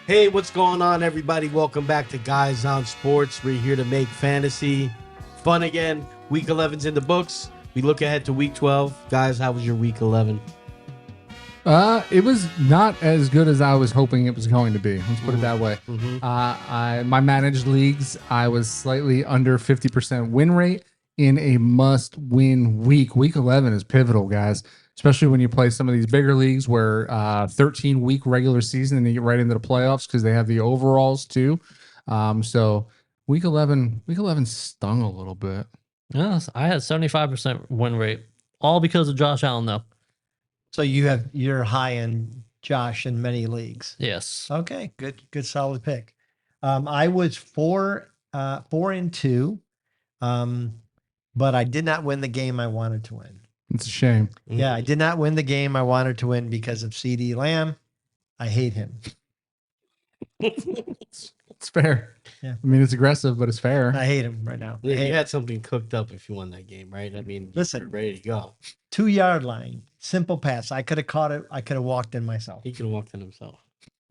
Hey, what's going on, everybody? Welcome back to Guys on Sports. We're here to make fantasy fun again. Week 11's in the books. We look ahead to Week 12. Guys, how was your Week 11? It was not as good as I was hoping it was going to be. Let's put it that way. My managed leagues, I was slightly under 50% win rate in a must-win week. Week 11 is pivotal, guys, especially when you play some of these bigger leagues where 13-week regular season and you get right into the playoffs because they have the overalls too. So week 11 stung a little bit. Yes, I had 75% win rate, all because of Josh Allen, though. So you're high in Josh in many leagues. Yes. Okay, good solid pick. I was 4-2, but I did not win the game I wanted to win. It's a shame. Yeah, I did not win the game I wanted to win because of CD Lamb. I hate him. It's fair. Yeah. I mean, it's aggressive, but it's fair. I hate him right now. I Yeah, hate you him. had something cooked up if you won that game, right? I mean, Listen. you're ready to go. 2-yard line, simple pass. I could have caught it. I could have walked in myself. He could have walked in himself.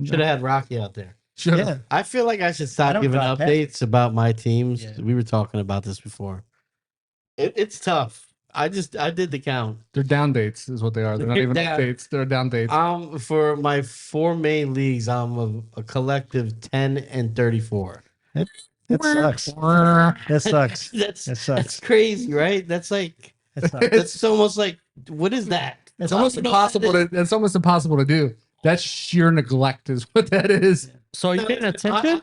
Should have had Rocky out there. Should've. Yeah, I feel like I should I stop don't giving drop updates about my teams. Yeah. We were talking about this before. It's tough. I did the count. They're down dates, is what they are. They're not They're even down. updates. They're down dates. For my four main leagues, I'm a collective 10 and 34. that sucks. That sucks. That's That sucks. that's crazy, right? That's like That sucks. that's almost like, what is that? It's almost impossible to. It's almost impossible to do. That's sheer neglect, is what that is. So are you paying attention?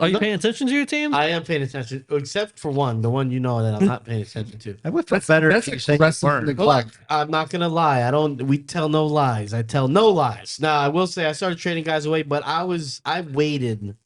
Are you paying attention to your team? I am paying attention, except for one, the one you know that I'm not paying attention to. I would feel better That's if you say you aggressive weren't. neglect. I'm not gonna lie. We tell no lies. I tell no lies. Now I will say I started trading guys away, but I waited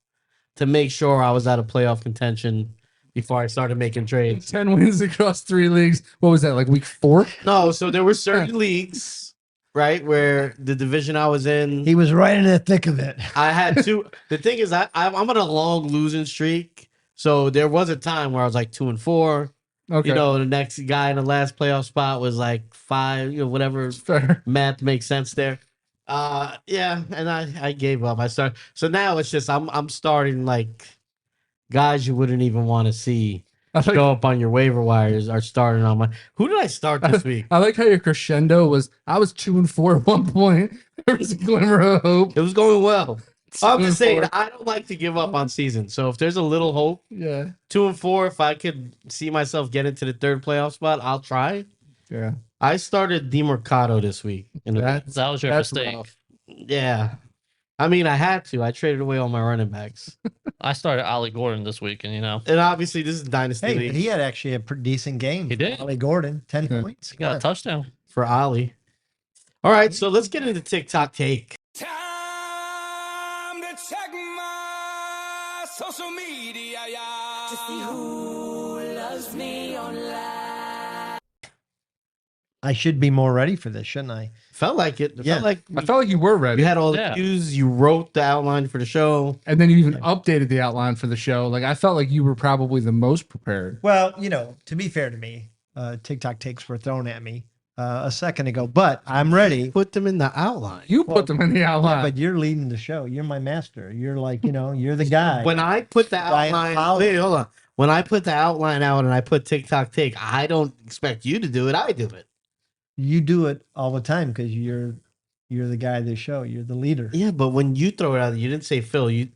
to make sure I was out of playoff contention before I started making trades. 10 wins across 3 leagues. What was that, like week 4? No, so there were certain leagues, right, where the division I was in, He was right in the thick of it. I had two. The thing is, I'm on a long losing streak, so there was a time where I was like 2-4. Okay. You know, the next guy in the last playoff spot was like 5. You know, whatever Fair. math makes sense there. Yeah, and I gave up. I started. So now it's just I'm starting like guys you wouldn't even want to see I like, show up on your waiver wires are starting on my. Who did I start this week? I like how your crescendo was. I was 2-4 at one point. There was a glimmer of hope. It was going well. I'm just 2-4. saying I don't like to give up on seasons. So if there's a little hope, Yeah. 2-4, if I could see myself get into the third playoff spot, I'll try. Yeah. I started DeMarcado this week. That was your That's mistake. rough. Yeah. I mean, I had to. I traded away all my running backs. I started Ollie Gordon this week, and And obviously, this is Dynasty Hey, League but he had actually a pretty decent game. He did. Ollie Gordon, 10 Yeah. points. he got a touchdown. for Ollie. All right, so let's get into TikTok take. Time to check my social media, yeah. To see who loves me online. I should be more ready for this, shouldn't I? Felt like it. Yeah. Felt like I felt like you were ready. you had all the Yeah. cues. You wrote the outline for the show. And then you even updated the outline for the show. Like, I felt like you were probably the most prepared. Well, to be fair to me, TikTok takes were thrown at me a second ago, but I'm ready. Put them in the outline. You put them in the outline. But you're leading the show. You're my master. You're like, you're the guy. When I put the Ryan outline, Fowler. wait, hold on. When I put the outline out and I put TikTok take, I don't expect you to do it. I do it. You do it all the time because you're the guy of the show. You're the leader. Yeah, but when you throw it out, you didn't say Phil. You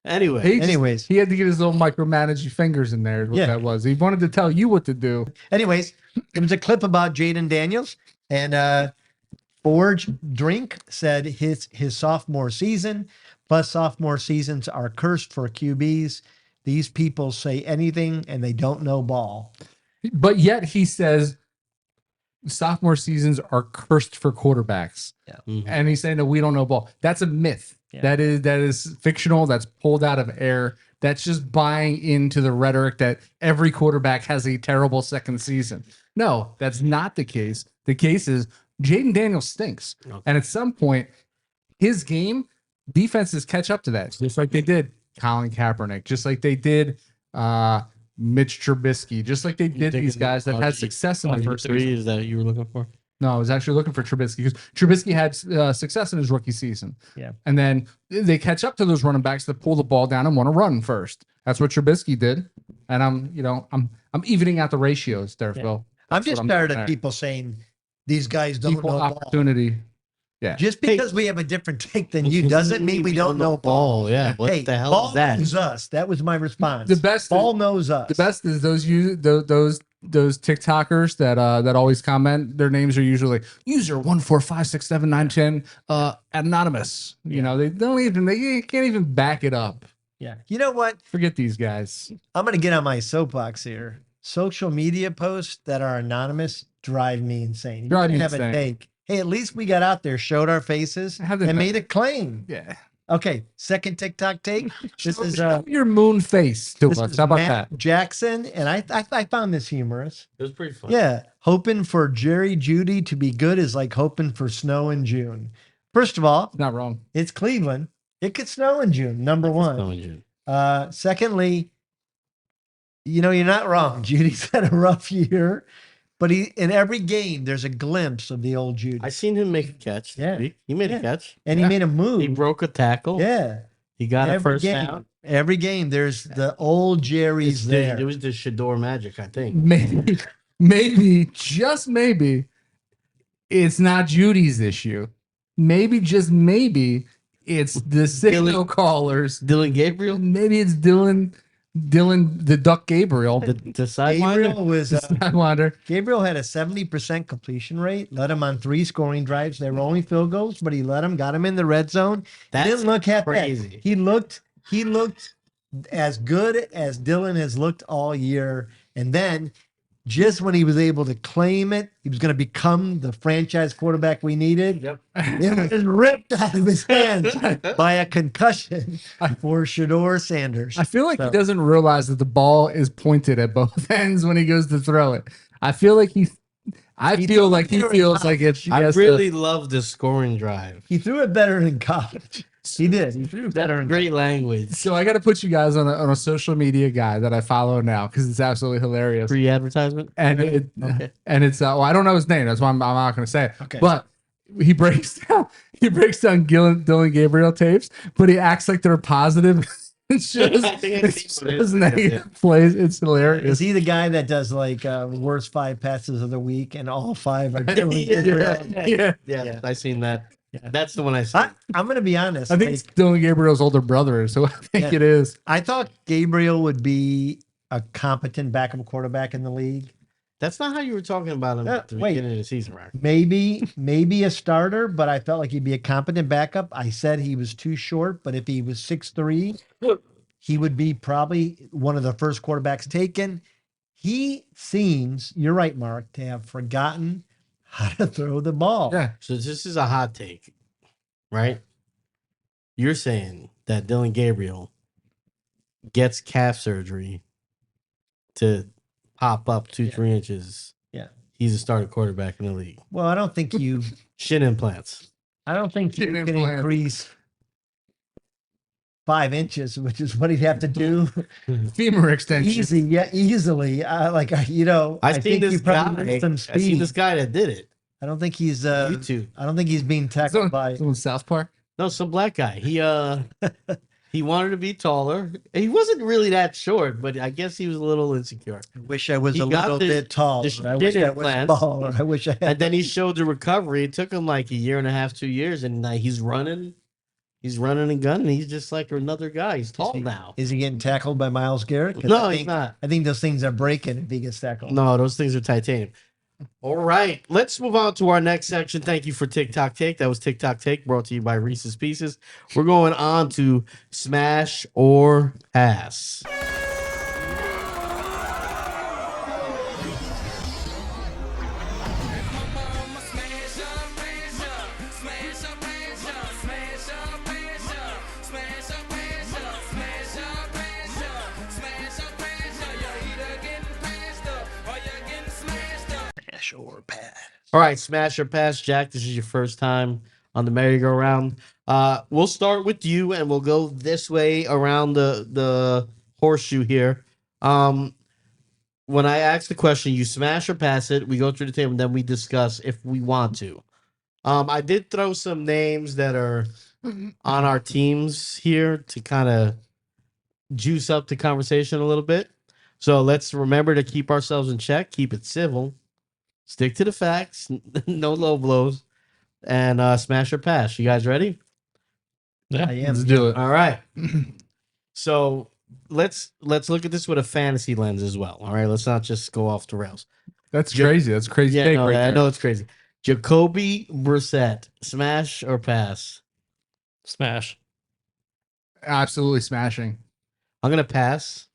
anyway. He just- Anyways. he had to get his little micromanaging fingers in there. Is what Yeah. that was. He wanted to tell you what to do. Anyways, it was a clip about Jaden Daniels, and Forge Drink said his sophomore season plus sophomore seasons are cursed for QBs. These people say anything and they don't know ball. But yet he says sophomore seasons are cursed for quarterbacks. Mhm. And he's saying that we don't know ball. That's a myth. Yeah. That is fictional. That's pulled out of air. That's just buying into the rhetoric that every quarterback has a terrible second season. No, that's not the case. The case is Jaden Daniels stinks. Okay. And at some point, his game, defenses catch up to that, just like they did Colin Kaepernick, just like they did Mitch Trubisky, just like they did these guys that had success in the first three season. is that you were looking for? No, I was actually looking for Trubisky because Trubisky had success in his rookie season. Yeah. And then they catch up to those running backs that pull the ball down and want to run first. That's what Trubisky did. And I'm evening out the ratios there, Phil. I'm That's just what I'm tired doing of there. people saying these guys don't Equal know ball. opportunity. Yeah. Just because we have a different take than you doesn't mean we don't know ball. ball. Yeah. What Hey, the hell ball is that? knows us. That was my response. The best ball knows us. The best is those TikTokers that always comment. Their names are usually user 1456791 anonymous. You know, they can't even back it up. Yeah. You know what? Forget these guys. I'm going to get on my soapbox here. Social media posts that are anonymous drive me insane. You Drive can you have a insane. take. Hey, at least we got out there, showed our faces, Have the- and made a claim. Yeah. Okay, second TikTok take. This is Show your moon face to this us. is How about Matt that? Jackson, and I found this humorous. It was pretty fun. Yeah, hoping for Jerry Judy to be good is like hoping for snow in June. First of all, Not wrong. it's Cleveland. It could snow in June. Number one. Knowing you. Secondly, you're not wrong. Judy's had a rough year, but in every game there's a glimpse of the old Judy, I seen him make a catch. Yeah. He made Yeah. a catch. and he made a He move. broke a tackle. Yeah, He got a every first game, down. every game there's the old Jerry's there. It was the Shador magic, I think. Maybe, just maybe, it's not Judy's issue. Maybe, just maybe, it's the signal callers. Dylan Gabriel, Maybe it's Dylan, the Duck Gabriel, the sidewinder. Gabriel was Sidewinder. Gabriel had a 70% completion rate. Led him on 3 scoring drives. They were only field goals, but he led him, got him in the red zone. That's He didn't look half bad. crazy. He looked as good as Dylan has looked all year. And then just when he was able to claim it, he was going to become the franchise quarterback we needed. Yep. It was ripped out of his hands by a concussion for Shador Sanders. I feel like So- he doesn't realize that the ball is pointed at both ends when he goes to throw it. I feel like he feels like it's. he I has to- really love the scoring drive. He threw it better in college. He did. He threw better in Great language. So I got to put you guys on a social media guy that I follow now because it's absolutely hilarious. Free advertisement. And it's well, I don't know his name. That's why I'm not going to say it. Okay. But he breaks down Dylan Gabriel tapes, but he acts like they're positive. It shows, I think I it see what it shows is. negative plays. It's hilarious. Is he the guy that does like worst 5 passes of the week and all 5 are Dylan Gabriel? Yeah. Yeah, I seen that. That's the one I saw. I'm going to be honest. I think it's Dylan Gabriel's older brother, so I think Yeah. it is. I thought Gabriel would be a competent backup quarterback in the league. That's not how you were talking about him at the Wait. beginning of the season, Mark. Maybe a starter, but I felt like he'd be a competent backup. I said he was too short, but if he was 6'3", he would be probably one of the first quarterbacks taken. He seems, you're right, Mark, to have forgotten how to throw the ball. Yeah. So this is a hot take, right? You're saying that Dylan Gabriel gets calf surgery to pop up 2-3 inches. Yeah. He's a starting quarterback in the league. Well, I don't think you Shin implants. can Didn't implant. increase 5 inches, which is what he'd have to do. Femur extension. Easy, yeah, easily. I I seen think this he probably guy. needs some I seen speed. this guy that did it. I don't think he's YouTube. I don't think he's being tackled by. Someone in South Park. No, some black guy. He wanted to be taller. He wasn't really that short, but I guess he was a little insecure. I wish I was He a got little the- bit taller. the I wish shin I was implants. taller. I wish I had. And then he showed the recovery. It took him like a year and a half, 2 years, and he's running. He's running and gunning. He's just like another guy. He's tall now. Is he getting tackled by Miles Garrett? 'Cause No, I he's think, not. I think those things are breaking if he gets tackled. No, those things are titanium. All right, let's move on to our next section. Thank you for TikTok Take. That was TikTok Take, brought to you by Reese's Pieces. We're going on to Smash or Pass. Smash or pass. All right, Smash or Pass. Jack, this is your first time on the merry-go-round. We'll start with you, and we'll go this way around the horseshoe here. when I ask the question, you smash or pass it. We go through the table, and then we discuss if we want to. I did throw some names that are on our teams here to kind of juice up the conversation a little bit. So let's remember to keep ourselves in check, keep it civil, stick to the facts, no low blows, and smash or pass. You guys ready? Yeah. I am. Let's do it. All right. So let's look at this with a fantasy lens as well. All right. Let's not just go off the rails. That's crazy. That's a crazy. Yeah, take no, right I there. know it's crazy. Jacoby Brissett, smash or pass? Smash. Absolutely smashing. I'm gonna pass.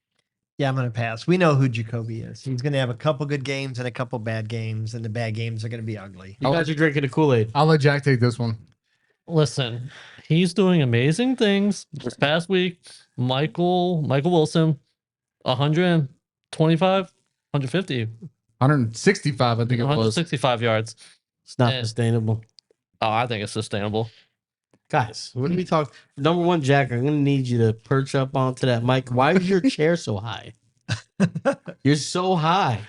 Yeah, I'm going to pass. We know who Jacoby is. He's going to have a couple good games and a couple bad games, and the bad games are going to be ugly. You guys are drinking the Kool-Aid. I'll let Jack take this one. Listen, he's doing amazing things. This past week, Michael Wilson, 125, 150, 165, I think it was. 165 yards. It's not Yeah. sustainable. Oh, I think it's sustainable. Guys, what are we talking? Number one, Jack, I'm gonna need you to perch up onto that mic. Why is your chair so high? You're so high.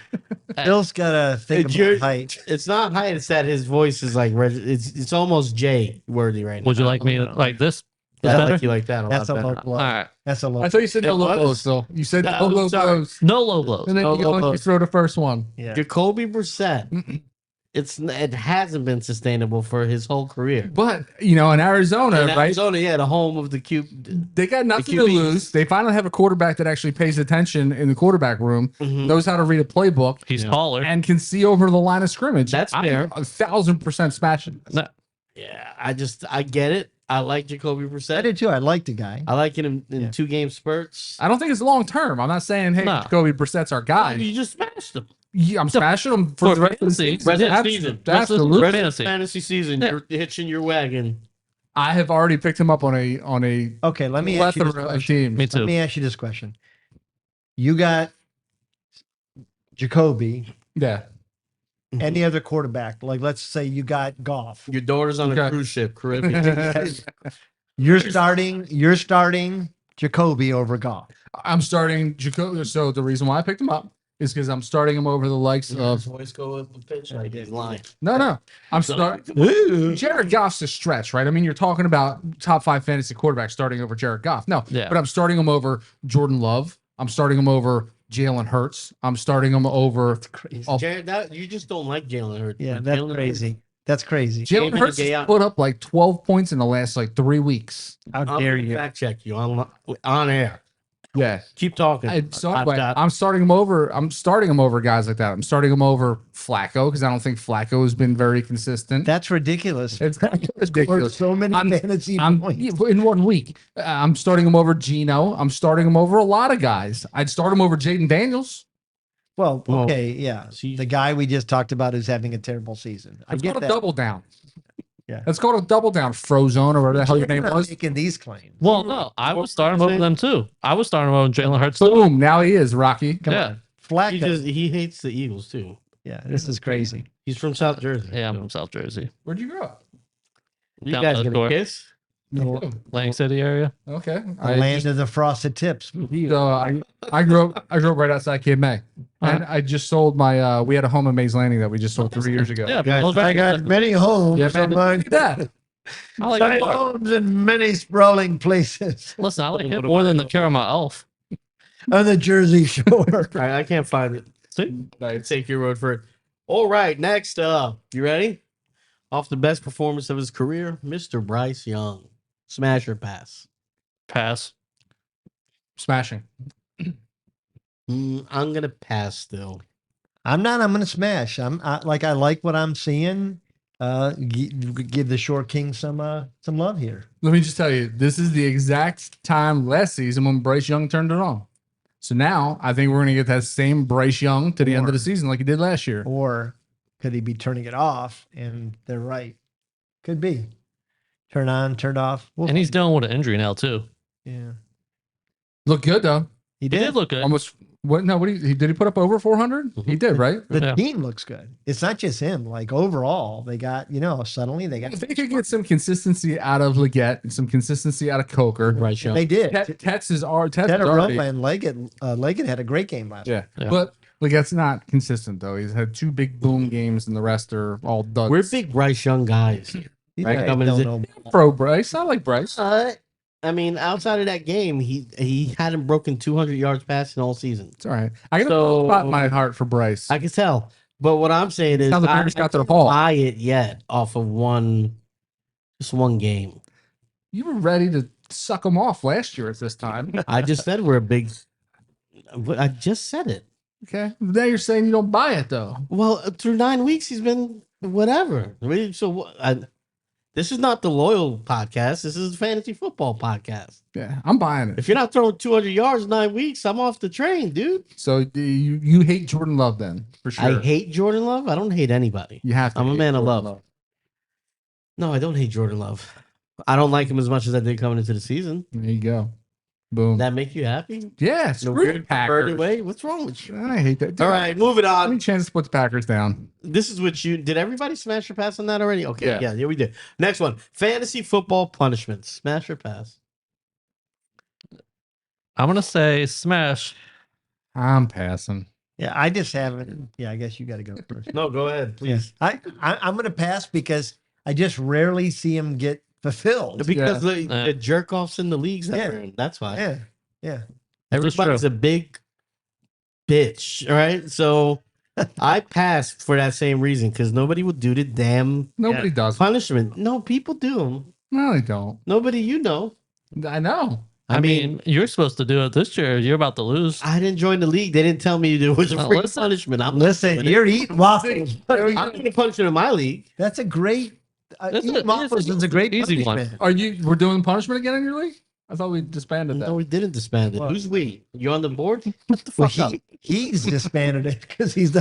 Bill's got to think It's your- about height. It's not height. It's that his voice is like it's almost Jay worthy right now. Would you like me like this? Yeah, I better? like you like that a That's a lot low better. blow. All right. That's a low. I thought you said no It low was. blows, though. You said No, no low sorry. blows. No low blows. And then No you, low you blows. throw the first one. Yeah. Jacoby Brissett. It hasn't been sustainable for his whole career. But, you know, in Arizona, In right? Arizona, yeah, the home of the Q. They got nothing to QBs. lose. They finally have a quarterback that actually pays attention in the quarterback room, knows how to read a playbook, He's taller. and can see over the line of scrimmage. That's fair. 1,000% smashing. No, Yeah, I get it. I like Jacoby I Brissett. did too. I like the guy. I like it in Yeah. 2-game spurts. I don't think it's long term. I'm not saying, hey, No. Jacoby Brissett's our guy. You just smashed him. Yeah, I'm smashing him for For the rest of the fantasy. season. Rest of the Abs- season. Absolutely. Rest- Rest of Fantasy. fantasy season, Yeah. you're hitching your wagon. I have already picked him up on a Okay, let me ask you this plethora of question. teams. me Let too. me ask you this question. You got Jacoby. Yeah. Any other quarterback? Like, let's say you got Goff. Your daughter's on a Okay. cruise ship, Caribbean. You're starting Jacoby over Goff. I'm starting Jacoby. So the reason why I picked him up is because I'm starting him over the likes of. voice go up a pitch like he's lying. No. I'm starting. Jared Goff's a stretch, right? I mean, you're talking about top 5 fantasy quarterbacks starting over Jared Goff. No, Yeah. but I'm starting him over Jordan Love. I'm starting him over Jalen Hurts. I'm starting him over. Crazy. Oh, Jared, you just don't like Jalen Hurts. Yeah, man. that's Jalen crazy. That's crazy. Jalen Game in, Hurts game has out. put up like 12 points in the last like 3 weeks. How I'm dare gonna you? fact check you on air. Yeah. Keep talking. So I've anyway, got- I'm starting him over. I'm starting him over guys like that. I'm starting him over Flacco because I don't think Flacco has been very consistent. That's ridiculous. It's Scored ridiculous. so many fantasy points. In 1 week. I'm starting him over Gino. I'm starting him over a lot of guys. I'd start him over Jaden Daniels. Well, Well, okay, yeah. see- The guy we just talked about is having a terrible season. I It's get called a that. double down. Yeah. It's called a double down. Frozone or whatever the hell your You're name not was. making these claims. Well, no, I was starting over them too. I was starting over Jalen Hurts too. Boom. Now he is Rocky. Come Yeah. on. Flacco. he hates the Eagles too. Yeah, this is crazy. He's from South Jersey. Yeah, I'm from South Jersey, Where'd you grow up? You Down guys the gonna door. kiss? Lang City area. Okay. The land of the frosted tips. I grew up right outside Cape May. And I just sold my we had a home in Mays Landing that we just sold 3 years ago. Yeah, Guys, well, I got many homes. Yeah, man, among- look at that. I like many it more. homes in many sprawling places Listen, I like it more than the Caramel Elf. on the Jersey Shore. I can't find it. See? I take your word for it. All right, next up. You ready? Off the best performance of his career, Mr. Bryce Young. Smash or pass? Pass. Smashing. I'm gonna pass still. I'm not. I'm going to smash. I like what I'm seeing. Give the Shore King some love here. Let me just tell you, this is the exact time last season when Bryce Young turned it on. So now I think we're going to get that same Bryce Young to the end of the season like he did last year. Or could he be turning it off? And they're right. Could be. Turn on, turned off. We'll And he's see. dealing with an injury now too. Yeah. Look good though. He He did. did look good. Almost what? No, what did he put up over 400? He did, right? The Yeah. team looks good. It's not just him. Like overall, they got, suddenly they got, If they could get some consistency out of Leggett and some consistency out of Coker, Bryce Young. they did. Tets is already. Tetarola and Leggett had a great game last Yeah. Yeah. But Like that's not consistent though. He's had 2 big boom games, and the rest are all duds. We're big Bryce Young guys. These Right, guys coming don't in- know. Pro Bryce. I like Bryce. I mean, outside of that game, he hadn't broken 200 yards passing all season. It's all right. I got So- a spot in my heart for Bryce. I can tell. But what I'm saying is, How the I Bears got to the can't ball. buy it yet off of just one game. You were ready to suck him off last year at this time. I just said we're a big. I just said it. Okay. Now you're saying you don't buy it though. Well, through 9 weeks, he's been whatever. This is not the loyal podcast. This is a fantasy football podcast. Yeah, I'm buying it. If you're not throwing 200 yards in 9 weeks, I'm off the train, dude. So do you hate Jordan Love then for sure? I hate Jordan Love. I don't hate anybody. You have to. I'm a hate man of Jordan love. No, I don't hate Jordan Love. I don't like him as much as I did coming into the season. There you go. Boom. That make you happy? Yeah, No screw the weird Packers. converted way? What's wrong with you? I hate that. All right, moving How on. many chances to put the Packers down? This is what you did. Everybody smash or pass on that already? Okay, Yeah. yeah, we did. Next one: fantasy football punishments. Smash or pass? I'm gonna say smash. I'm passing. Yeah, I just haven't. Yeah, I guess you got to go first. No, go ahead, please. I'm going to pass because I just rarely see him get fulfilled. Because Yeah. the jerk offs in the leagues that Yeah. we're in. That's why. Yeah, yeah. Everybody's a big bitch. All right, so I passed for that same reason because nobody will do the damn Nobody does. punishment. No, people do them. No, they don't. Nobody, you know. I know. I mean, you're supposed to do it this year. You're about to lose. I didn't join the league. They didn't tell me there was a Well, free listen. punishment. I'm Listen, doing it. you're eating waffles. I'm going to punish it in my league. That's a great. That's Eating waffles is a great easy one. punishment. We're doing punishment again in your league? I thought we disbanded that. No, we didn't disband it. What? Who's we? You on the board? What the Well, fuck up? he's disbanded it because he's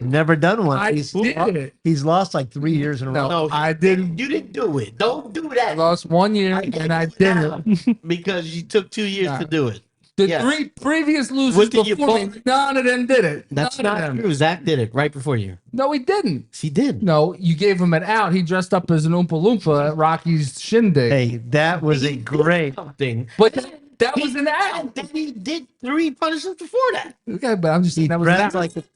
never done one. I He's, did it. he's lost like 3 years in a row. No, No, I didn't. You didn't do it. Don't do I that lost 1 year and I did it. because you took 2 years to do it. The Yeah. 3 previous losers What did you before me, vote? none of them did it. That's None of not them. true. Zach did it right before you. No, he didn't. He did. No, you gave him an out. He dressed up as an Oompa Loompa at Rocky's shindig. Hey, that was a great. Something. But that was an out. And then he did 3 punishments before that. Okay, but I'm just saying that was an dressed out. like He was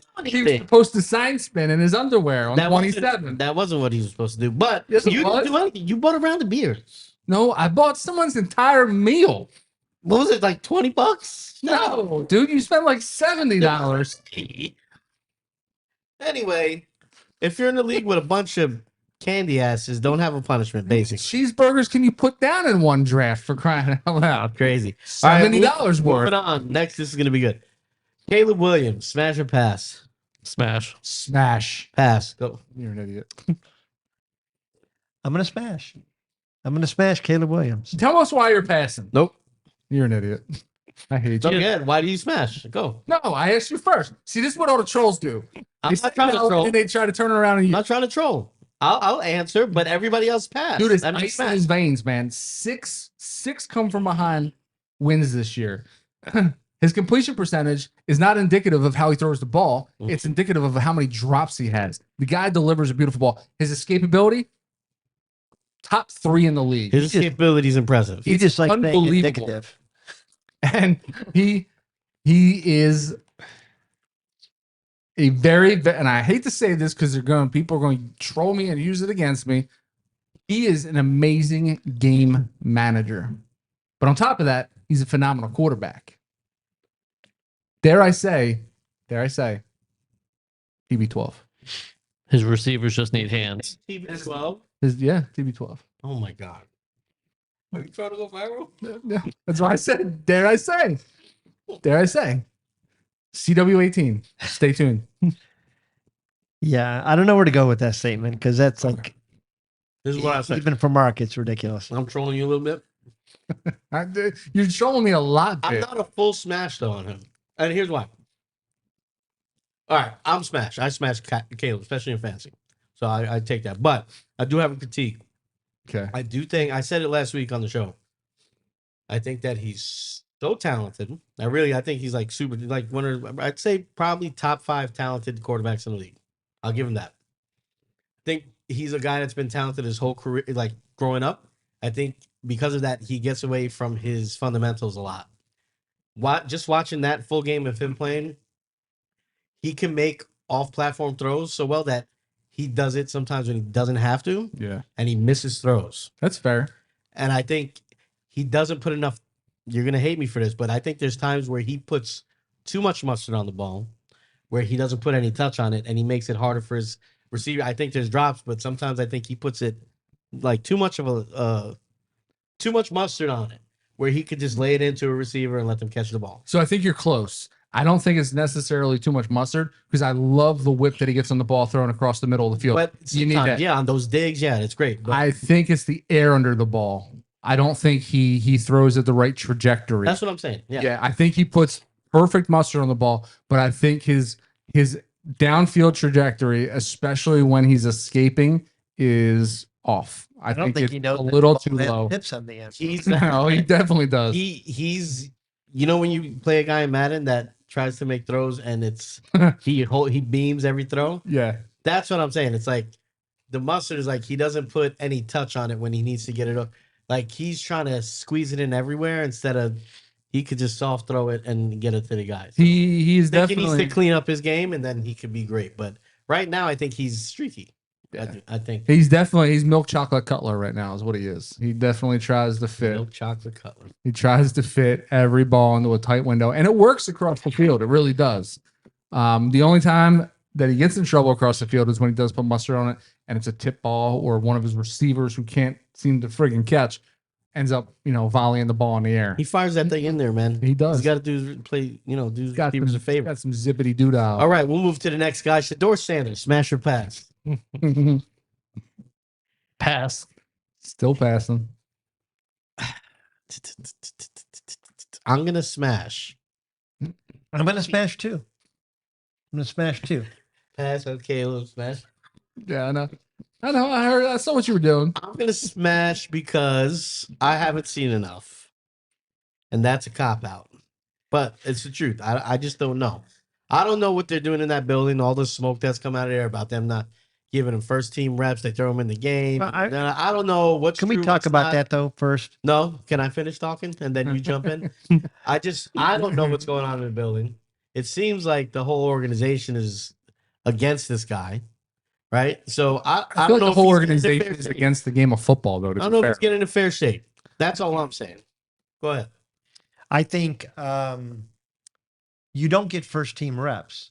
Anything. supposed to sign spin in his underwear on That 27. wasn't, that wasn't what he was supposed to do. But Yes, it you was. didn't do anything. You bought a round of beers. No, I bought someone's entire meal. What was it, like $20? No, dude, you spent like $70. Anyway, if you're in the league with a bunch of candy asses, don't have a punishment, basically. Cheeseburgers can you put down in one draft for crying out loud? Crazy. All right, $70 worth. Moving on. Next, this is going to be good. Caleb Williams, smash or pass? Smash. Smash. Pass. Go. You're an idiot. I'm gonna smash. I'm gonna smash Caleb Williams. Tell us why you're passing. Nope. You're an idiot. I hate Go you. ahead. Why do you smash? Go. No, I asked you first. See, this is what all the trolls do. I'm They not trying to sit out troll. And they try to turn it around and I'm you. not trying to troll. I'll answer, but everybody else pass. Dude, it's I mean, ice in his veins, man. Six come from behind wins this year. His completion percentage is not indicative of how he throws the ball. Mhm. It's indicative of how many drops he has. The guy delivers a beautiful ball. His escapability, top 3 in the league. His escapability is impressive. You just like saying unbelievable. indicative. And he is a and I hate to say this because people are going to troll me and use it against me. He is an amazing game manager. But on top of that, he's a phenomenal quarterback. Dare I say, TB12. His receivers just need hands. TB12. TB12. Oh my god. Are you trying to go viral? Yeah, that's why I said, dare I say. CW18. Stay tuned. Yeah, I don't know where to go with that statement because that's like This is what I said. even for Mark, it's ridiculous. I'm trolling you a little bit. You're showing me a lot, I'm dude. not a full smash though on him. And here's why. All right, I'm smash. I smash Caleb, especially in fantasy. So I take that. But I do have a critique. Okay. I do think I said it last week on the show. I think that he's so talented. I think he's like super, like one of, I'd say probably top 5 talented quarterbacks in the league. I'll give him that. I think he's a guy that's been talented his whole career, like growing up. I think because of that, he gets away from his fundamentals a lot. Just watching that full game of him playing, he can make off-platform throws so well that he does it sometimes when he doesn't have to, Yeah, and he misses throws. that's fair. And I think he doesn't put enough. You're gonna hate me for this, but I think there's times where he puts too much mustard on the ball, where he doesn't put any touch on it, and he makes it harder for his receiver. I think there's drops, but sometimes I think he puts it like too much mustard on it, where he could just lay it into a receiver and let them catch the ball. So I think you're close. I don't think it's necessarily too much mustard because I love the whip that he gets on the ball thrown across the middle of the field. But you need sometimes, that. yeah, on those digs, yeah, it's great. But I think it's the air under the ball. I don't think he throws it the right trajectory. that's what I'm saying. Yeah. Yeah, I think he puts perfect mustard on the ball, but I think his downfield trajectory, especially when he's escaping, is off. I don't think it's he knows a that little the too ball has low. Hips on the end. He's No, he definitely does. he's you know when you play a guy in Madden that tries to make throws and it's he beams every throw. Yeah. That's what I'm saying. It's like the mustard is like he doesn't put any touch on it when he needs to get it up. Like he's trying to squeeze it in everywhere instead of he could just soft throw it and get it to the guys. He's I think he needs definitely to clean up his game and then he could be great. But right now I think he's streaky. Yeah. I think he's milk chocolate Cutler right now is what he is. He definitely tries to fit. milk chocolate cutler. He tries to fit every ball into a tight window, and it works across the field. It really does. The only time that he gets in trouble across the field is when he does put mustard on it, and it's a tip ball or one of his receivers who can't seem to friggin' catch ends up, volleying the ball in the air. He fires that thing in there, man. He does. He's got to do play, do He's got receivers a some, favor. got some zippity doo dah. All right, we'll move to the next guy. Shador Sanders, smash or pass. Pass. Still passing. I'm gonna smash. I'm going to smash two. I'm going to smash two. Pass. Okay, a little smash. Yeah, I know. I saw what you were doing. I'm gonna smash because I haven't seen enough, and that's a cop out. But it's the truth. I just don't know. I don't know what they're doing in that building. All the smoke that's come out of there about them not giving them first team reps. They throw them in the game. Well, I don't know what's. Can we true, talk what's about not. that though first? No, can I finish talking and then you jump in? I don't know what's going on in the building. It seems like the whole organization is against this guy, right? So I I don't feel like know the if whole he's getting organization fair is shake. against the game of football, though. I don't know if he's getting a fair shake. That's all I'm saying. Go ahead. I think you don't get first team reps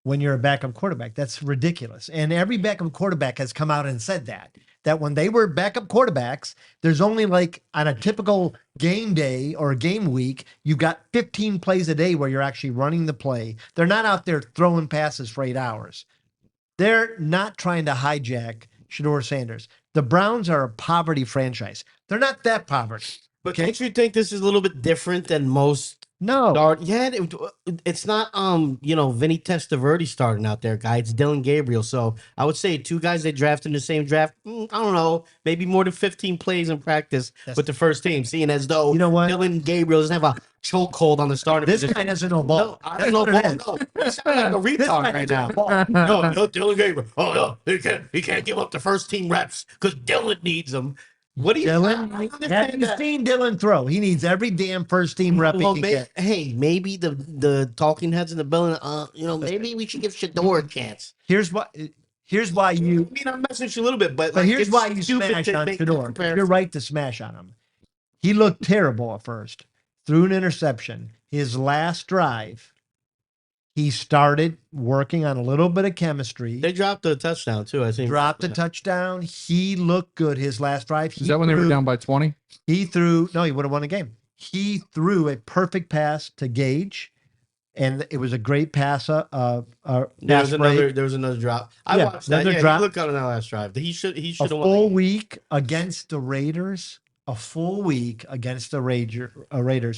when you're a backup quarterback. That's ridiculous. And every backup quarterback has come out and said that when they were backup quarterbacks, there's only like on a typical game day or a game week, you've got 15 plays a day where you're actually running the play. They're not out there throwing passes for 8 hours. They're not trying to hijack Shador Sanders. The Browns are a poverty franchise. They're not that poverty. But don't you think this is a little bit different than most No. start? Yeah, it's not Vinny Testaverde starting out there, guy. It's Dylan Gabriel. So I would say two guys they drafted in the same draft. I don't know, maybe more than 15 plays in practice with the first team, seeing as though You know what? Dylan Gabriel doesn't have a chokehold on the starting This position. guy doesn't know ball. No, I That's don't know. what it Ball, is. no. You sound like a This retard guy right doesn't now. know ball. No, Dylan Gabriel. Oh no, he can't give up the first team reps because Dylan needs them. What do you? Dylan, I understand have you that. seen Dylan throw? He needs every damn first team rep Well, he can get. hey, maybe the talking heads in the building. Maybe we should give Shador a chance. Here's why I you. mean, I'm messing with you a little bit, but But here's it's why you stupid smash to on make that Shador. comparison. You're right to smash on him. He looked terrible at first. Threw an interception. His last drive, he started working on a little bit of chemistry. They dropped a touchdown too. I think Dropped a touchdown. He looked good his last drive. Is that when they were down by 20? He threw, no, he would have won the game. He threw a perfect pass to Gage, and it was a great pass. There Pass was another. break. There was another drop. I Yeah, watched that. another Yeah, drop. he looked good on that last drive. He should A have won. full week against the Raiders. A full week against the Raiders.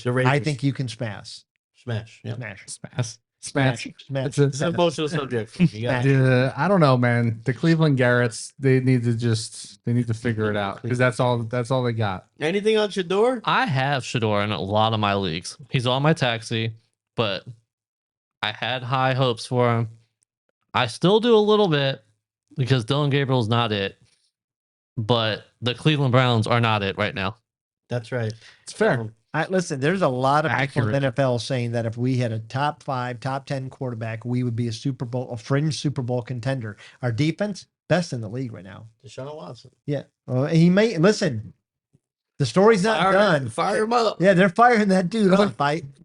The Raiders. I think you can smash. Smash. Yeah. Smash. Smash. Smash. It's a- It's an emotional subject. You got I don't know, man. The Cleveland Garretts, they need to figure it out because that's all they got. anything on Shador? I have Shador in a lot of my leagues. He's on my taxi, but I had high hopes for him. I still do a little bit because Dylan Gabriel's not it, but the Cleveland Browns are not it right now. That's right. It's fair. Listen, there's a lot of people in Accurate. the NFL saying that if we had a top 5, top 10 quarterback, we would be a fringe Super Bowl contender. Our defense, best in the league right now. Deshaun Watson. Yeah. Well, he may listen. The story's not done. Fire him up. Yeah, they're firing that dude up.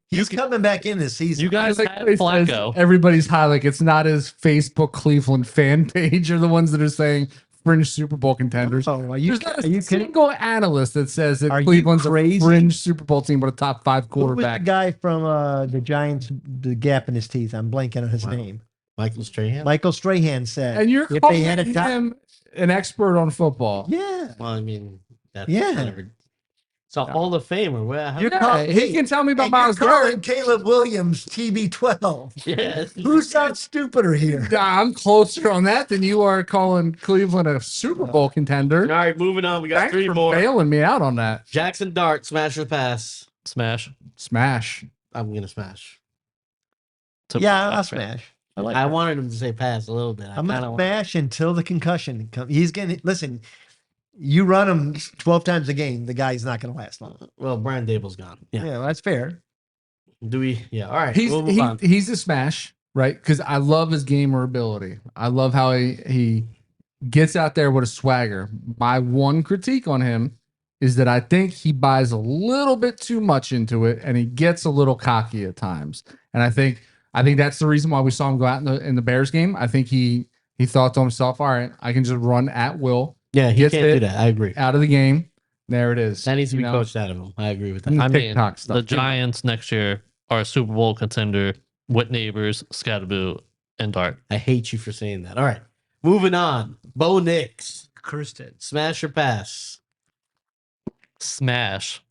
He's coming back in this season. You guys Like had it says, Flacco. everybody's high. Like it's not his Facebook Cleveland fan page are the ones that are saying fringe Super Bowl contenders. Oh, are you, There's not are a you kidding? single analyst that says that Are you Cleveland's a crazy? fringe Super Bowl team with a top 5 Who was the quarterback. guy from the Giants, the gap in his teeth? I'm blanking on his Wow. name. Michael Strahan. Michael Strahan said, And you're if calling they had a top, him an expert on football. yeah, Well, I mean, that's Yeah. kind of it's a Hall of Famer. Where how, You're Yeah, call- he hey, can tell me about and you're Miles calling Garrett. Caleb Williams TB12. yeah, Who sounds stupider here? I'm closer on that than you are calling Cleveland a Super Bowl contender. All right, moving on. We got Thanks 3 for more. bailing me out on that. Jackson Dart, smash or pass? Smash. Smash. I'm gonna smash. Yeah, I'll smash. I like I that. wanted him to say pass a little bit. I'm gonna smash until the concussion comes. He's gonna listen. You run him 12 times a game, the guy's not gonna last long. Well, Brian Dable's gone. Yeah. Yeah, well, that's fair. Do we? Yeah. All right. He's we'll move on. he's a smash, right? Because I love his gamer ability. I love how he gets out there with a swagger. My one critique on him is that I think he buys a little bit too much into it, and he gets a little cocky at times. And I think that's the reason why we saw him go out in the Bears game. I think he thought to himself, "All right, I can just run at will Yeah, he gets can't it. do that. I agree. out of the game." There it is. That needs to You be know? coached out of him. I agree with that. Mm. I mean, TikTok stuff, the you know. Giants next year are a Super Bowl contender with Neighbors, Scatterboo, and Dart. I hate you for saying that. All right. Moving on. Bo Nix, Kirsten. smash or pass? Smash.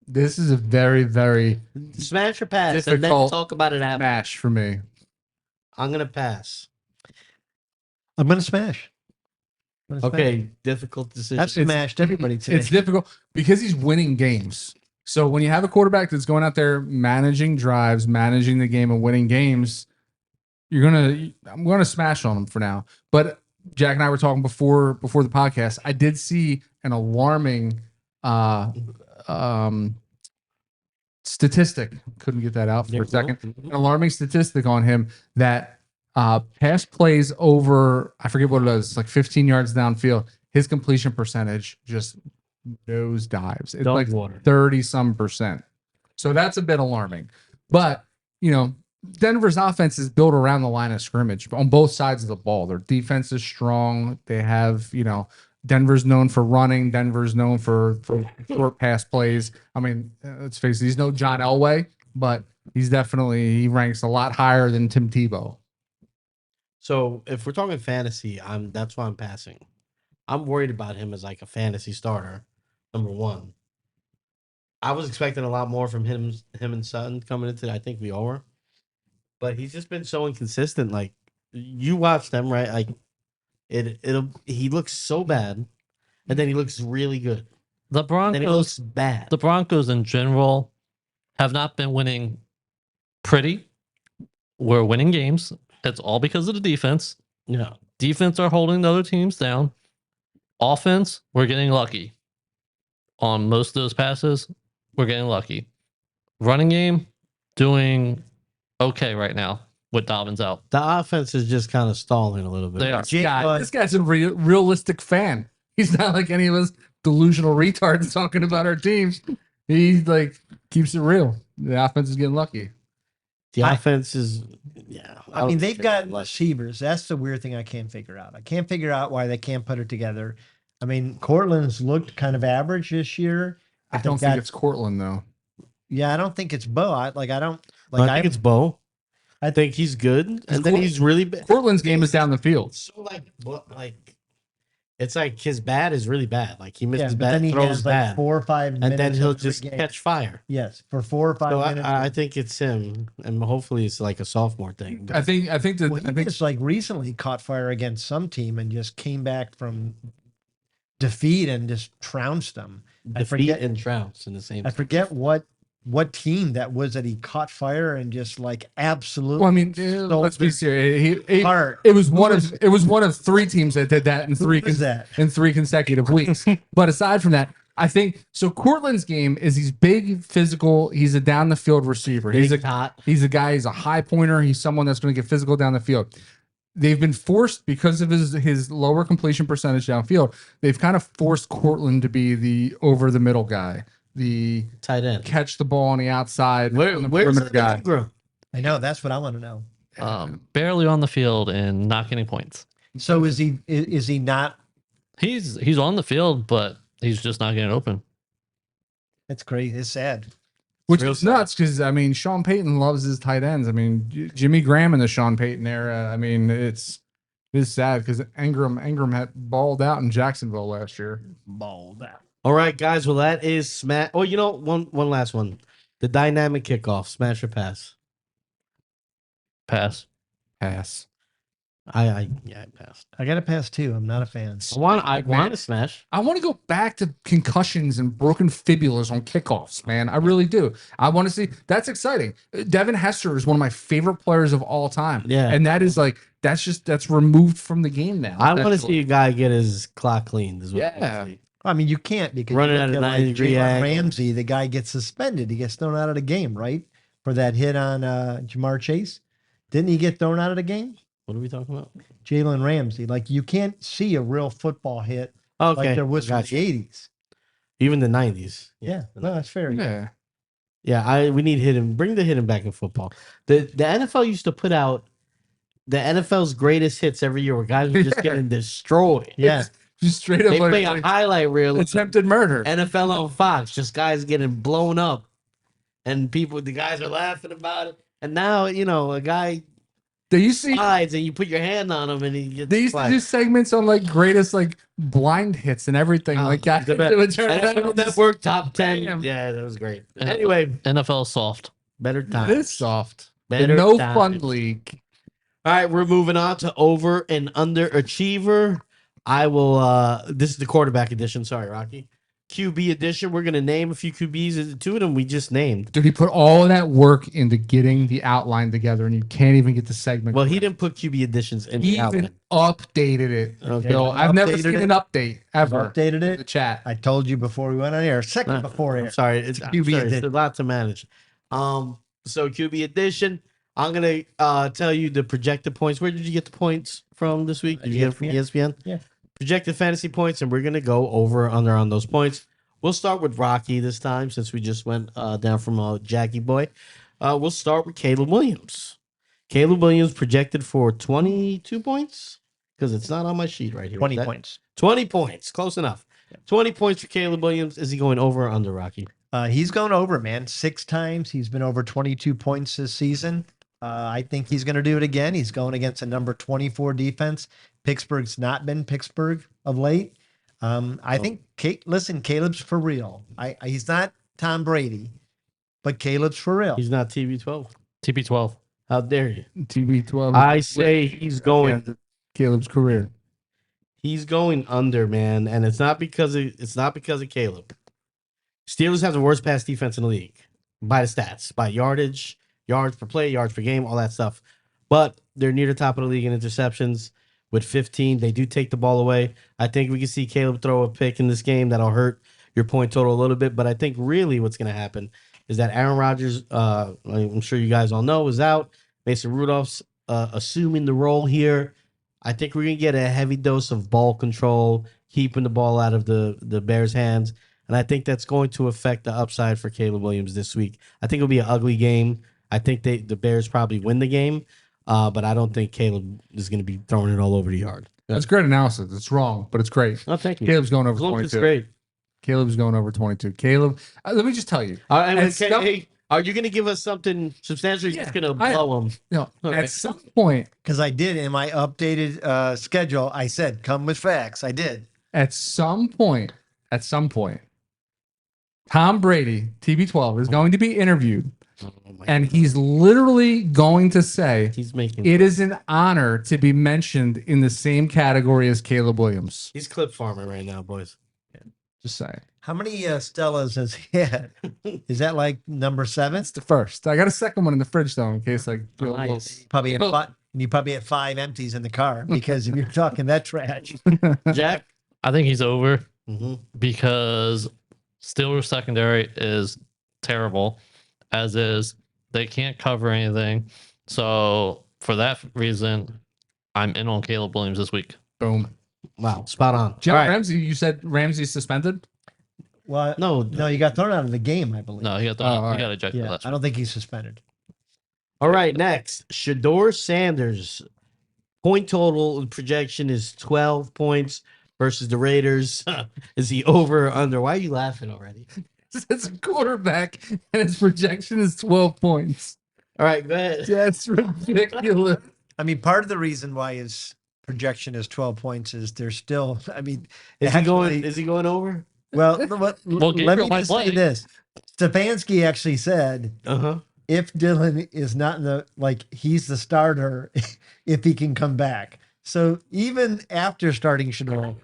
This is a very, very Smash or pass, and then Difficult talk about it after. smash for me. I'm gonna pass. I'm gonna smash. I'm gonna smash. Okay, difficult decision. I've smashed everybody today. It's difficult because he's winning games. So when you have a quarterback that's going out there managing drives, managing the game, and winning games, I'm gonna smash on him for now. But Jack and I were talking before the podcast. I did see an alarming statistic. Couldn't get that out for a second. An alarming statistic on him that pass plays over, I forget what it was, like 15 yards downfield, his completion percentage just nose dives. It's Dog like water. 30 some percent. So that's a bit alarming. But, Denver's offense is built around the line of scrimmage on both sides of the ball. Their defense is strong. They have, Denver's known for running. Denver's known for short pass plays. I mean, let's face it, he's no John Elway, but he ranks a lot higher than Tim Tebow. So if we're talking fantasy, that's why I'm passing. I'm worried about him as like a fantasy starter. Number one, I was expecting a lot more from him and Sutton coming into. I think we all were, but he's just been so inconsistent. Like you watch them, right? Like he looks so bad, and then he looks really good. The Then he Broncos, looks bad. the Broncos in general have not been winning pretty. We're winning games. It's all because of the defense. Yeah. Defense are holding the other teams down. Offense, we're getting lucky. On most of those passes, we're getting lucky. Running game, doing okay right now with Dobbins out. The offense is just kind of stalling a little bit. They are. This guy's a realistic fan. He's not like any of us delusional retards talking about our teams. He keeps it real. The offense is getting lucky. The offense is, yeah. I mean, they've got receivers. That's the weird thing I can't figure out. I can't figure out why they can't put it together. I mean, Cortland's looked kind of average this year. I don't think it's Cortland though. Yeah, I don't think it's Bo. I don't I think it's Bo. I I think he's good, and then Cor- he's really bad. Cortland's game is down the field. So it's like his bad is really bad. Like he yeah, misses but then bad he throws has like bad, 4 or 5 minutes. and then he'll of free just game. catch fire. Yes, for 4 or 5 So minutes. I think it's him, and hopefully it's like a sophomore thing. I think Well, he just like recently caught fire against some team and just came back from defeat and just trounced them. Defeat forget- and trounce in the same. I forget what team that was that he caught fire and just like absolutely. Well, I mean, let's be serious. Heart. It was one of 3 teams that did that in Who was that? in 3 consecutive weeks. But aside from that, I think so. Cortland's game is he's big, physical. He's a down the field receiver. He's a hot. He's a guy. He's a high pointer. He's someone that's going to get physical down the field. They've been forced because of his lower completion percentage downfield. They've kind of forced Cortland to be the over the middle guy, the Tight end. catch the ball on the outside, Where, on the where's perimeter the guy. Negro? I know. That's what I want to know. Barely on the field and not getting points. So is he not? He's on the field, but he's just not getting open. It's crazy. It's sad. Which real is nuts because I mean Sean Payton loves his tight ends. I mean Jimmy Graham in the Sean Payton era. I mean it's sad because Ingram had balled out in Jacksonville last year. Balled out. All right, guys. Well, that is smash. Oh, you know, one last one. The dynamic kickoff, smash or pass. Pass. Pass. I passed. I got to pass too. I'm not a fan. I want to smash. I want to go back to concussions and broken fibulas on kickoffs, man. I really do. I want to see. That's exciting. Devin Hester is one of my favorite players of all time. Yeah. and that is like that's removed from the game now. I want to essentially. see a guy get his clock cleaned. Is what I Yeah. wanna see. I mean, you can't because Running you at look a at, 90-degree Jalen angle. Ramsey, the guy gets suspended. He gets thrown out of the game, right? For that hit on Jamar Chase. Didn't he get thrown out of the game? What are we talking about? Jalen Ramsey. Like you can't see a real football hit Okay, like there was from gotcha. the 80s. Even the 90s. Yeah, no, that's fair. Yeah. Yeah, we need hidden. Bring the hidden back in football. The NFL used to put out the NFL's greatest hits every year, where guys were just getting destroyed. Yeah. Just straight up They like, play a highlight reel. of attempted murder. NFL on Fox, just guys getting blown up, and the guys are laughing about it. And now, you know, a guy Do you see? slides and you put your hand on him and he gets They used to flagged. do segments on like greatest like blind hits and everything like that. The best. It would turn NFL out- Network top 10. Bam. Yeah, that was great. Yeah. Anyway, NFL soft. better It times. is soft. Better No times. fun league. All right, we're moving on to over and underachiever. I will this is the quarterback edition. Sorry, Rocky. QB edition. We're gonna name a few QBs. Two of them we just named. Dude, he put all of that work into getting the outline together, and you can't even get the segment. Well, he correct. didn't put QB editions in He the outline. even updated it. Okay. Bill. I've never Updated seen it? an update ever. Updated in the it. chat. I told you before we went on air. Second before I'm air. sorry, it's QB QB. It's edition. a lot to manage. So QB edition. I'm gonna tell you the projected points. Where did you get the points from this week? Did you get it from ESPN? Yeah. Projected fantasy points, and we're gonna go over under on those points. We'll start with Rocky this time since we just went down from Jackie Boy. We'll start with Caleb Williams. Caleb Williams projected for 22 points because it's not on my sheet right here. 20 Is that- points. 20 points, close enough. 20 points for Caleb Williams. Is he going over or under, Rocky? He's going over, man. 6 times. He's been over 22 points this season. I think he's going to do it again. He's going against a number 24 defense. Pittsburgh's not been Pittsburgh of late. I think, listen, Caleb's for real. He's not Tom Brady, but Caleb's for real. He's not TB12. TB12. How dare you? TB12. I say he's going. Caleb's career. He's going under, man, and it's not because of Caleb. Steelers have the worst pass defense in the league by the stats, by yardage, yards per play, yards per game, all that stuff. But they're near the top of the league in interceptions with 15. They do take the ball away. I think we can see Caleb throw a pick in this game that'll hurt your point total a little bit. But I think really what's going to happen is that Aaron Rodgers, I'm sure you guys all know, is out. Mason Rudolph's assuming the role here. I think we're going to get a heavy dose of ball control, keeping the ball out of the Bears' hands. And I think that's going to affect the upside for Caleb Williams this week. I think it'll be an ugly game. I think the Bears probably win the game, but I don't think Caleb is going to be throwing it all over the yard. That's great analysis. It's wrong, but it's great. Oh, thank you. Caleb's going over As long as it's 22. great. Caleb's going over 22. Caleb, let me just tell you. And At some- hey, are you going to give us something substantial? Or you're just going to I- blow them? You know, Okay. at some point, Because I did in my updated schedule, I said, come with facts. I did. at some point, Tom Brady, TB12, is going to be interviewed, Oh my and he's literally going to say, He's making. it is an honor to be mentioned in the same category as Caleb Williams. He's clip farming right now, boys. Just saying. How many Stellas has he had? Is that like number 7? That's the first. I got a second one in the fridge, though, in case I feel a little- Nice. Probably had you probably had 5 empties in the car because if you're talking that trash. Jack. I think he's over Mm-hmm. because Steelers secondary is terrible, as is they can't cover anything. So for that reason, I'm in on Caleb Williams this week. Boom. Wow, spot on. Jeff All right. Ramsey, you said Ramsey suspended? Well, No, no, you got thrown out of the game, I believe. No, he got Oh, all he right. got ejected Yeah, last I don't think he's suspended. All right, next, Shador Sanders. Point total projection is 12 points versus the Raiders. Is he over or under? Why are you laughing already? It's a quarterback, and his projection is 12 points. All right, go ahead. That's ridiculous. I mean, part of the reason why his projection is 12 points is there's still, I mean, Is he going? actually- Is he going over? well, Well, let Gabriel me might just say play. this. Stefanski actually said Uh huh. if Dylan is not in the, like, he's the starter if he can come back. So even after starting Shador,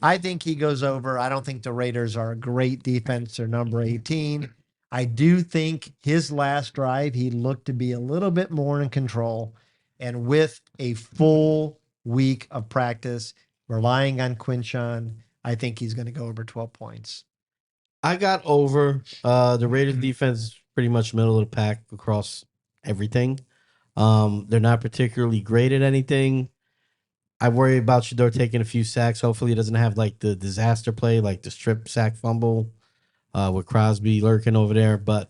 I think he goes over. I don't think the Raiders are a great defense. They're number 18. I do think his last drive, he looked to be a little bit more in control. And with a full week of practice, relying on Quinshawn, I think he's going to go over 12 points. I got over. The Raiders defense is pretty much middle of the pack across everything. They're not particularly great at anything. I worry about Shador taking a few sacks. Hopefully, he doesn't have like the disaster play, like the strip sack fumble with Crosby lurking over there. But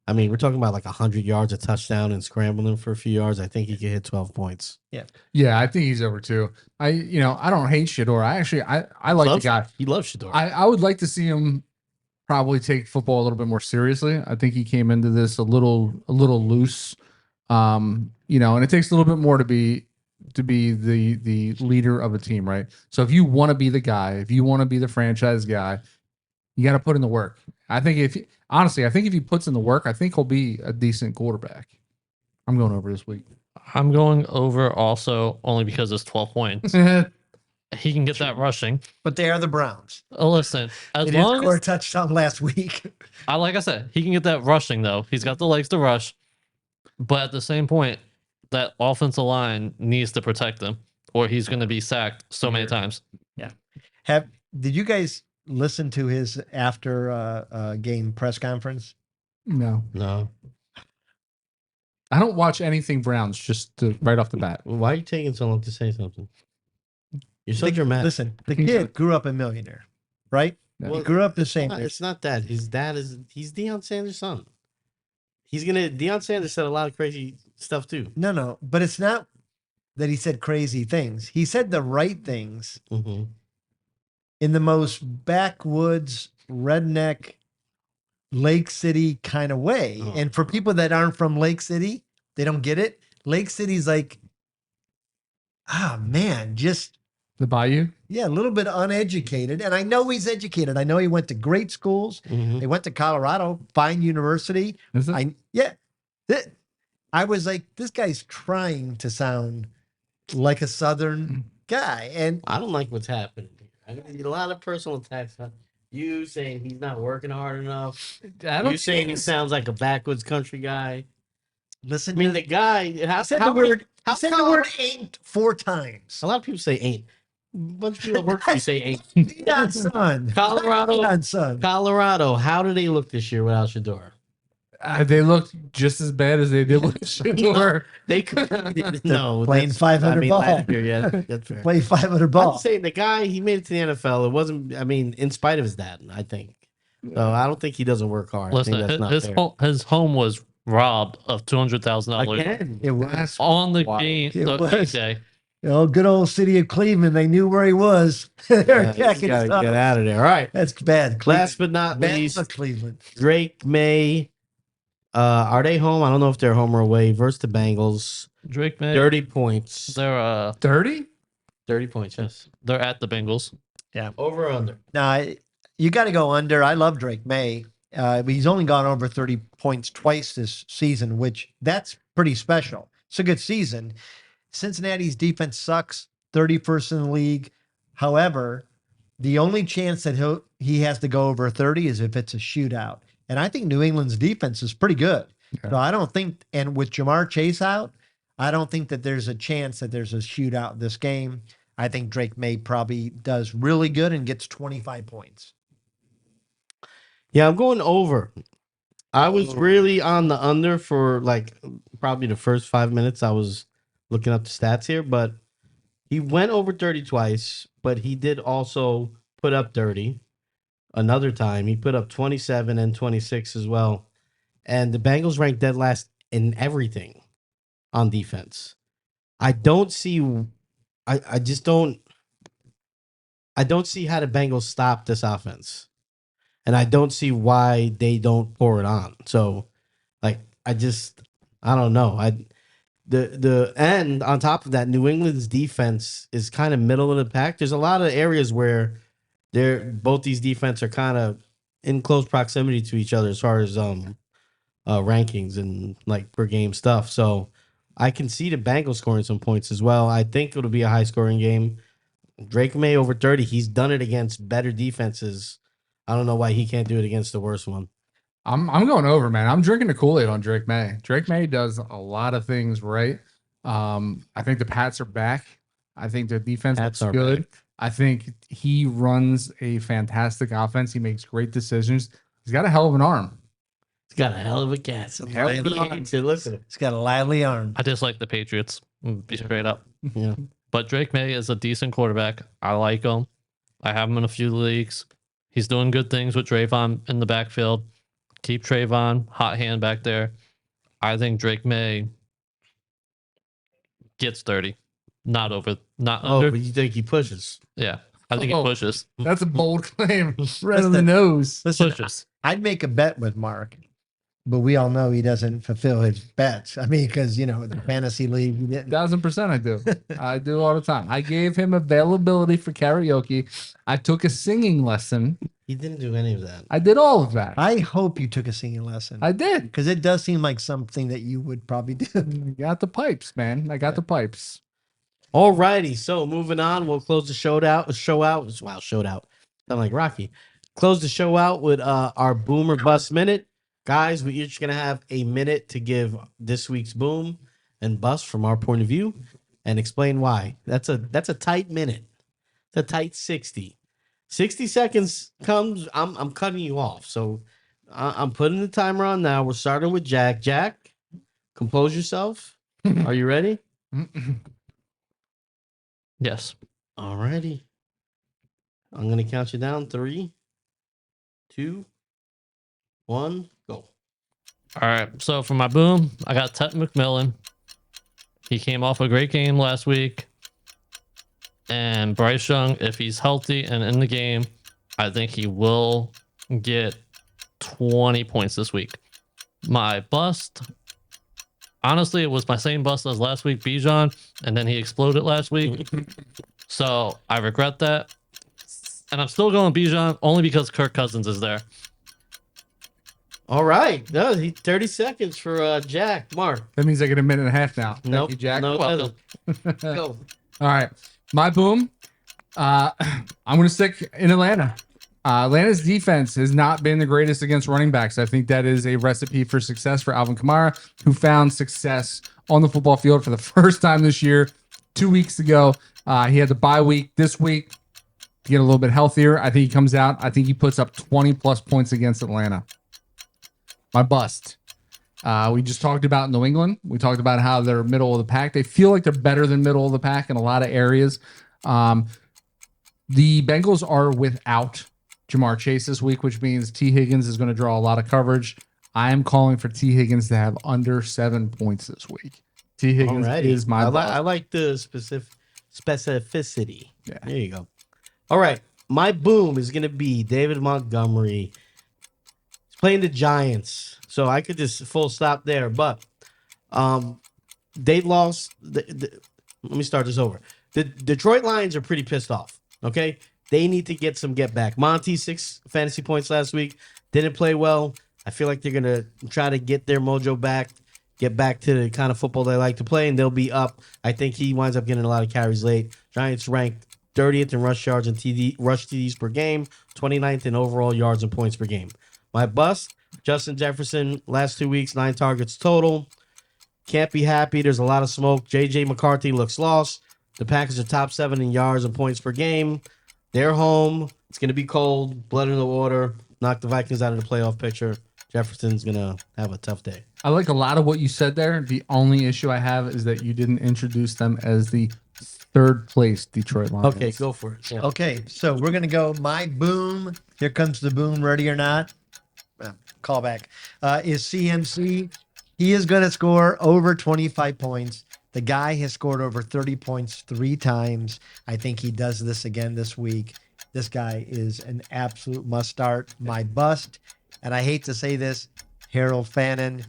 I mean, we're talking about like 100 yards, a touchdown, and scrambling for a few yards. I think he could hit 12 points. Yeah, I think he's over too. I don't hate Shador. I like Love- the guy. He loves Shador. I would like to see him probably take football a little bit more seriously. I think he came into this a little loose. And it takes a little bit more to be the leader of a team, right? So if you want to be the guy, if you want to be the franchise guy, you got to put in the work. I think if he puts in the work, I think he'll be a decent quarterback. I'm going over this week. I'm going over also only because it's 12 points. He can get that rushing. But they are the Browns. Listen, as They did long score as a touchdown last week. like I said, he can get that rushing though. He's got the legs to rush, but at the same point, that offensive line needs to protect him, or he's going to be sacked so many times. Did you guys listen to his after game press conference? No, no. I don't watch anything Browns right off the bat. Why are you taking so long to say something? You're so The- dramatic. Listen, the He's kid a- grew up a millionaire, right? Well, He grew up the same. It's not that. His dad he's Deion Sanders' son. Deion Sanders said a lot of crazy stuff too. No, but it's not that he said crazy things. He said the right things Mm-hmm. in the most backwoods, redneck, Lake City kind of way. Oh. And for people that aren't from Lake City, they don't get it. Lake City's like, man, just the Bayou. yeah, a little bit uneducated. And I know he's educated. I know he went to great schools. Mm-hmm. They went to Colorado, fine university. Is it? I was like, this guy's trying to sound like a Southern guy. And I don't like what's happening here. I get a lot of personal attacks. You saying he's not working hard enough. You saying he sounds like a backwoods country guy. listen, I mean, the guy. he said the word, he said the word ain't 4 times. A lot of people say ain't. A bunch of people that work for you say ain't. Deion, son. Colorado. Deion, son. Colorado. How do they look this year without Shador? They looked just as bad as they did with Shador. They could no playing that's- 500 ball. last year, yeah, that's fair. Play 500 I'm ball. just saying the guy, he made it to the NFL. It wasn't, I mean, in spite of his dad, I think. So I don't think he doesn't work hard. Listen, I think that's not his fair. home was robbed of $200,000 Again, It was. on the Wow. game. It The was. day. Good old city of Cleveland. They knew where he was. They're yeah, you checking gotta his get out of there. All right. That's bad. Last but not Bad least, for Cleveland. Drake May. Are they home? I don't know if they're home or away versus the Bengals. Drake May. 30 points. They're 30? 30 points, yes. they're at the Bengals. Over or under? Now, you got to go under. I love Drake May. But he's only gone over 30 points twice this season, which that's pretty special. It's a good season. Cincinnati's defense sucks, 31st in the league. However, the only chance that he has to go over 30 is if it's a shootout. And I think New England's defense is pretty good. Okay. So I don't think, and with Jamar Chase out, I don't think that there's a chance that there's a shootout this game. I think Drake May probably does really good and gets 25 points. Yeah, I'm going over. I was really on the under for like probably the first 5 minutes. I was looking up the stats here, but he went over 30 twice, but he did also put up 30 another time. He put up 27 and 26 as well. And the Bengals ranked dead last in everything on defense. I don't see I just don't see how the Bengals stop this offense. And I don't see why they don't pour it on. So like I don't know. And on top of that, New England's defense is kind of middle of the pack. There's a lot of areas where both these defense are kind of in close proximity to each other as far as rankings and like per game stuff. So I can see the Bengals scoring some points as well. I think it'll be a high scoring game. Drake May over 30. He's done it against better defenses. I don't know why he can't do it against the worst one. I'm going over, man. I'm drinking the Kool-Aid on Drake May. Drake May does a lot of things right. I think the Pats are back. I think the defense Pats looks are good. back. I think he runs a fantastic offense. He makes great decisions. He's got a hell of an arm. He's got a hell of a gas. Hell of an arm. Listen. It's got a lively arm. I just like the Patriots. Be straight up. Yeah. But Drake May is a decent quarterback. I like him. I have him in a few leagues. He's doing good things with Trayvon in the backfield. Keep Trayvon hot hand back there. I think Drake May gets 30. Not over. Not Oh, under. but you think he pushes? Yeah. I think Oh. it pushes. That's a bold claim. Right on the nose. Listen, Pushes. I'd make a bet with Mark, but we all know he doesn't fulfill his bets. I mean, because the fantasy league, he didn't. 1000% I do. I do all the time. I gave him availability for karaoke. I took a singing lesson. He didn't do any of that. I did all of that. I hope you took a singing lesson I did. because it does seem like something that you would probably do. I got the pipes, man. I got the pipes. All righty. So moving on, we'll close the show out. Wow, showed out. Sound like Rocky. Close the show out with our Boomer Bust Minute. Guys, we're each going to have a minute to give this week's boom and bust from our point of view and explain why. That's a tight minute. It's a tight 60. 60 seconds comes, I'm cutting you off. So I'm putting the timer on now. We're starting with Jack. Jack, compose yourself. Are you ready? Yes. All righty. I'm going to count you down. 3, 2, 1, go. All right. So for my boom, I got Ted McMillan. He came off a great game last week. And Bryce Young, if he's healthy and in the game, I think he will get 20 points this week. My bust, honestly, it was my same bust as last week, Bijan, and then he exploded last week. So I regret that. And I'm still going Bijan only because Kirk Cousins is there. All right. No, 30 seconds for Jack. Mark. That means I get a minute and a half now. Thank Nope. you, Jack. No, it Welcome. doesn't. Go. All right. My boom. I'm going to stick in Atlanta. Atlanta's defense has not been the greatest against running backs. I think that is a recipe for success for Alvin Kamara, who found success on the football field for the first time this year. 2 weeks ago, he had the bye week. This week, to get a little bit healthier, I think he comes out. I think he puts up 20 plus points against Atlanta. My bust. We just talked about New England. We talked about how they're middle of the pack. They feel like they're better than middle of the pack in a lot of areas. The Bengals are without Jamar Chase this week, which means T. Higgins is going to draw a lot of coverage. I am calling for T. Higgins to have under 7 points this week. T. Higgins Alrighty. is my I like the specificity. Yeah. There you go. All right. My boom is going to be David Montgomery. He's playing the Giants. So I could just full stop there. But they lost. Let me start this over. The Detroit Lions are pretty pissed off. Okay. They need to get some get back. Monty, 6 fantasy points last week. Didn't play well. I feel like they're going to try to get their mojo back, get back to the kind of football they like to play, and they'll be up. I think he winds up getting a lot of carries late. Giants ranked 30th in rush yards and rush TDs per game, 29th in overall yards and points per game. My bust, Justin Jefferson, last 2 weeks, 9 targets total. Can't be happy. There's a lot of smoke. J.J. McCarthy looks lost. The Packers are top 7 in yards and points per game. They're home. It's going to be cold. Blood in the water. knock the Vikings out of the playoff picture. Jefferson's gonna have a tough day. I like a lot of what you said there. The only issue I have is that you didn't introduce them as the third place Detroit Lions. Okay, go for it. Yeah. Okay, so we're gonna go. My boom. Here comes the boom. Ready or not? Call back. Is CMC? He is gonna score over 25 points. The guy has scored over 30 points 3 times. I think he does this again this week. This guy is an absolute must start. My bust, and I hate to say this, Harold Fannin.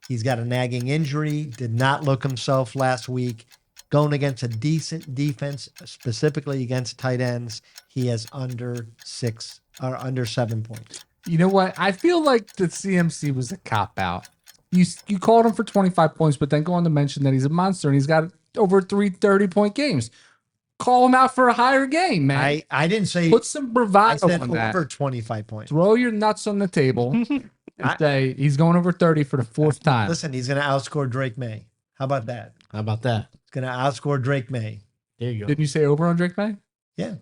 He's got a nagging injury. Did not look himself last week. Going against a decent defense, specifically against tight ends, he has under 7 points. You know what? I feel like the CMC was a cop out. You called him for 25 points, but then go on to mention that he's a monster and he's got over 3 30-point games. Call him out for a higher game, man. I didn't say. Put some I bravado said on that. over 25 points. Throw your nuts on the table and say he's going over 30 for the 4th time. Listen, he's going to outscore Drake May. How about that? How about that? He's going to outscore Drake May. There you go. Didn't you say over on Drake May? Yeah.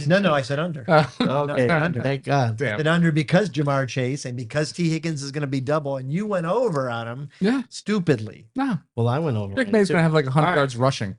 No, I said under. Okay, under. thank God. Damn. Said under because Jamar Chase and because T. Higgins is going to be double, and you went over on him Yeah. stupidly. No. Well, I went over. Drake it, May's too. going to have like 100 All right. yards rushing.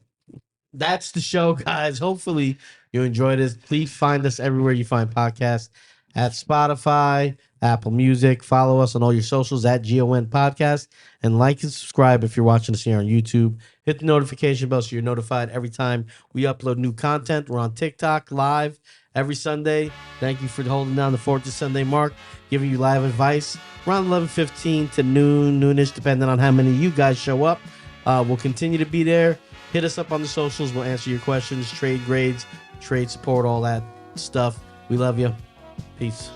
That's the show, guys. Hopefully you enjoyed this. Please find us everywhere you find podcasts, at Spotify, Apple Music. Follow us on all your socials at GON Podcast, and like and subscribe if you're watching us here on YouTube. Hit the notification bell so you're notified every time we upload new content. We're on TikTok live every Sunday. Thank you for holding down the fort this Sunday mark, giving you live advice around 11:15 to noonish, depending on how many of you guys show up. We'll continue to be there. Hit us up on the socials. We'll answer your questions, trade grades, trade support, all that stuff. We love you. Peace.